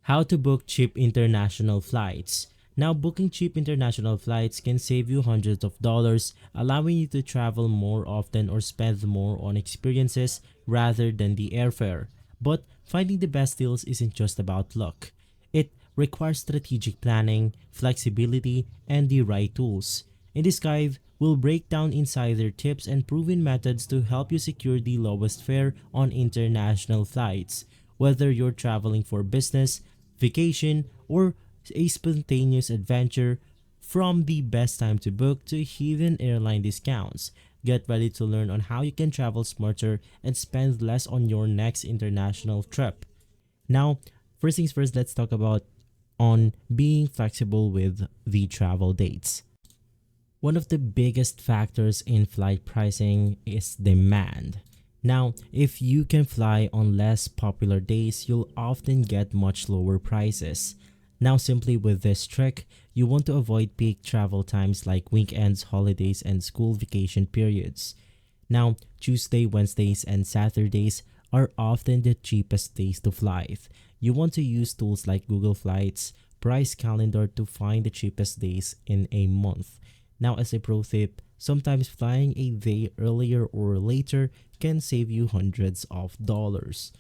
How to book cheap international flights. Now, booking cheap international flights can save you hundreds of dollars, allowing you to travel more often or spend more on experiences rather than the airfare. But finding the best deals isn't just about luck. It requires strategic planning, flexibility, and the right tools. In this guide, we'll break down insider tips and proven methods to help you secure the lowest fare on international flights. Whether you're traveling for business, vacation, or a spontaneous adventure, from the best time to book to hidden airline discounts. Get ready to learn on how you can travel smarter and spend less on your next international trip. Now, first things first, let's talk about on being flexible with the travel dates. One of the biggest factors in flight pricing is demand. Now, if you can fly on less popular days, you'll often get much lower prices. Now, simply with this trick, you want to avoid peak travel times like weekends, holidays, and school vacation periods. Now, Tuesday, Wednesdays, and Saturdays are often the cheapest days to fly. You want to use tools like Google Flights, Price Calendar to find the cheapest days in a month. Now, as a pro tip, sometimes flying a day earlier or later can save you hundreds of dollars.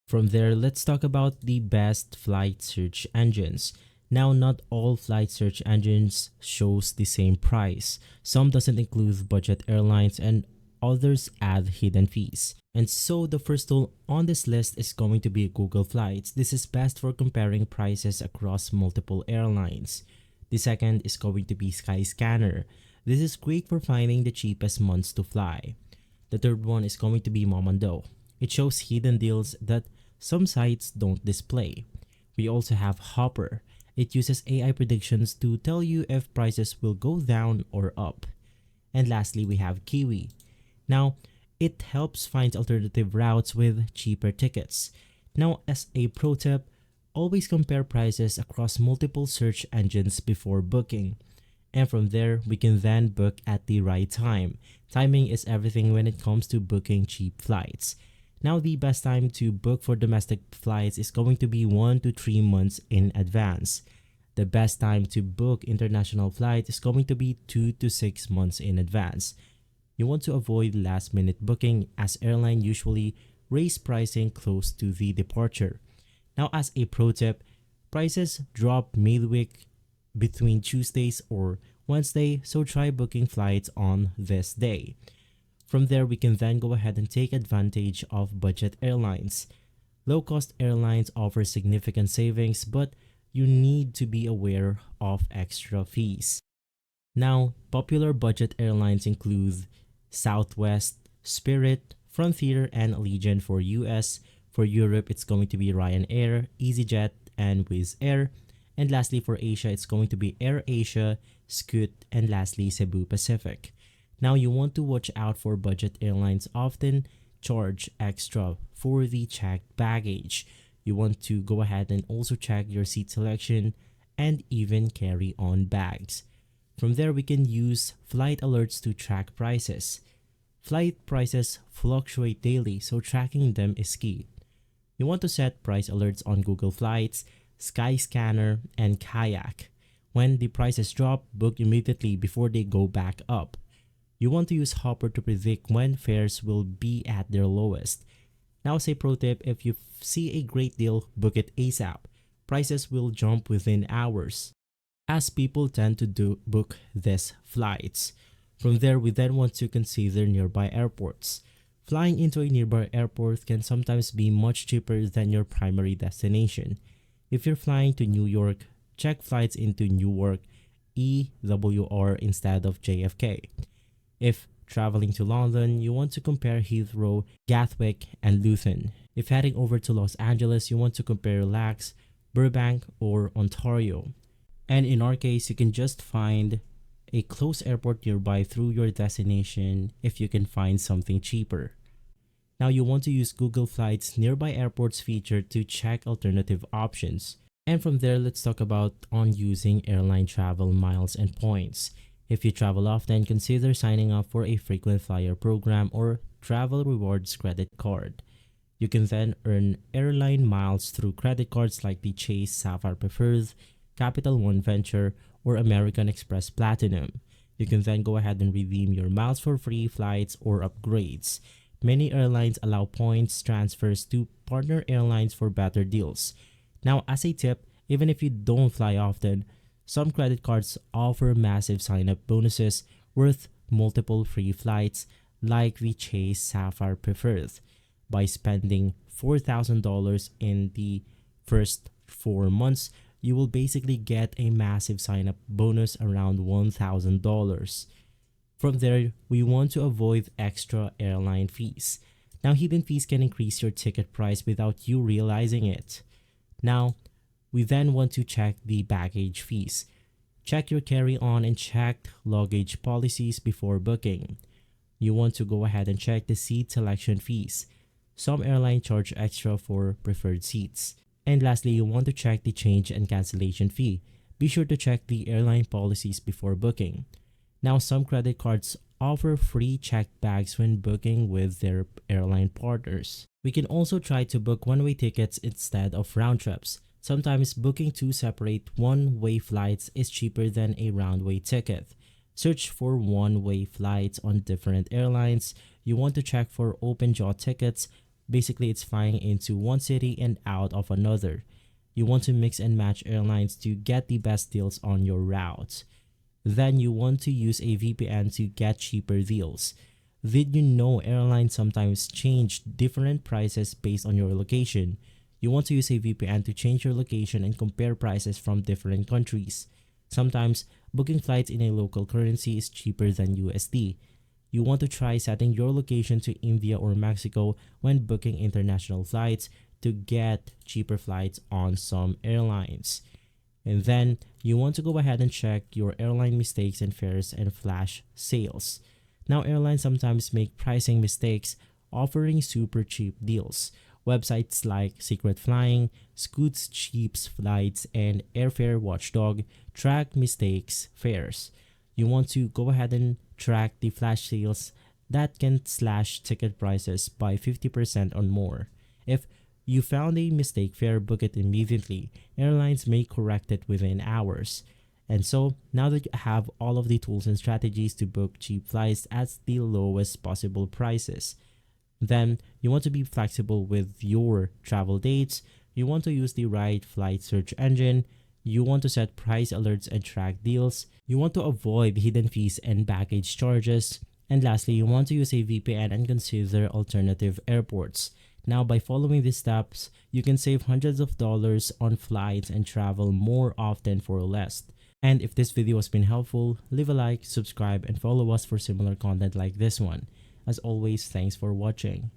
From there, let's talk about the best flight search engines. Now, not all flight search engines shows the same price. Some doesn't include budget airlines and others add hidden fees. And so the first tool on this list is going to be Google Flights. This is best for comparing prices across multiple airlines. The second is going to be Skyscanner. This is great for finding the cheapest months to fly. The third one is going to be Momondo. It shows hidden deals that some sites don't display. We also have Hopper. It uses AI predictions to tell you if prices will go down or up. And lastly, we have Kiwi. Now, it helps find alternative routes with cheaper tickets. Now, as a pro tip, always compare prices across multiple search engines before booking. And from there, we can then book at the right time. Timing is everything when it comes to booking cheap flights. Now, the best time to book for domestic flights is going to be 1 to 3 months in advance. The best time to book international flight is going to be 2 to 6 months in advance. You want to avoid last-minute booking as airlines usually raise pricing close to the departure. Now, as a pro tip, prices drop midweek between Tuesdays or Wednesday, so try booking flights on this day. From there, we can then go ahead and take advantage of budget airlines. Low-cost airlines offer significant savings, but you need to be aware of extra fees. Now, popular budget airlines include Southwest, Spirit, Frontier, and Allegiant for US. For Europe, it's going to be Ryanair, EasyJet, and Wizz Air. And lastly, for Asia, it's going to be AirAsia, Scoot, and lastly, Cebu Pacific. Now, you want to watch out for budget airlines often charge extra for the checked baggage. You want to go ahead and also check your seat selection and even carry on bags. From there, we can use flight alerts to track prices. Flight prices fluctuate daily, so tracking them is key. You want to set price alerts on Google Flights, Skyscanner, and Kayak. When the prices drop, book immediately before they go back up. You want to use Hopper to predict when fares will be at their lowest. Now, as a pro tip, if you see a great deal, book it ASAP. Prices will jump within hours, as people tend to book these flights. From there, we then want to consider nearby airports. Flying into a nearby airport can sometimes be much cheaper than your primary destination. If you're flying to New York, check flights into Newark, EWR instead of JFK. If traveling to London, you want to compare Heathrow, Gatwick, and Luton. If heading over to Los Angeles, you want to compare LAX, Burbank, or Ontario. And in our case, you can just find a close airport nearby through your destination if you can find something cheaper. Now, you want to use Google Flights Nearby Airports feature to check alternative options. And from there, let's talk about on using airline travel miles and points. If you travel often, consider signing up for a frequent flyer program or travel rewards credit card. You can then earn airline miles through credit cards like the Chase Sapphire Preferred, Capital One Venture, or American Express Platinum. You can then go ahead and redeem your miles for free flights or upgrades. Many airlines allow points transfers to partner airlines for better deals. Now, as a tip, even if you don't fly often, some credit cards offer massive sign-up bonuses worth multiple free flights like the Chase Sapphire Preferred. By spending $4,000 in the first 4 months, you will basically get a massive sign-up bonus around $1,000. From there, we want to avoid extra airline fees. Now, hidden fees can increase your ticket price without you realizing it. Now, we then want to check the baggage fees. Check your carry-on and checked luggage policies before booking. You want to go ahead and check the seat selection fees. Some airlines charge extra for preferred seats. And lastly, you want to check the change and cancellation fee. Be sure to check the airline policies before booking. Now, some credit cards offer free checked bags when booking with their airline partners. We can also try to book one-way tickets instead of round trips. Sometimes booking two separate one-way flights is cheaper than a round-way ticket. Search for one-way flights on different airlines. You want to check for open jaw tickets. Basically, it's flying into one city and out of another. You want to mix and match airlines to get the best deals on your route. Then you want to use a VPN to get cheaper deals. Did you know airlines sometimes change different prices based on your location? You want to use a VPN to change your location and compare prices from different countries. Sometimes, booking flights in a local currency is cheaper than USD. You want to try setting your location to India or Mexico when booking international flights to get cheaper flights on some airlines. And then, you want to go ahead and check your airline mistakes and fares and flash sales. Now, airlines sometimes make pricing mistakes, offering super cheap deals. Websites like Secret Flying, Scoot's Cheap Flights, and Airfare Watchdog track mistakes fares. You want to go ahead and track the flash sales that can slash ticket prices by 50% or more. If you found a mistake fare, book it immediately. Airlines may correct it within hours. And so, now that you have all of the tools and strategies to book cheap flights at the lowest possible prices, then you want to be flexible with your travel dates. You want to use the right flight search engine. You want to set price alerts and track deals. You want to avoid hidden fees and baggage charges. And lastly, you want to use a VPN and consider alternative airports. Now, by following these steps, you can save hundreds of dollars on flights and travel more often for less. And if this video has been helpful, leave a like, subscribe, and follow us for similar content like this one. As always, thanks for watching.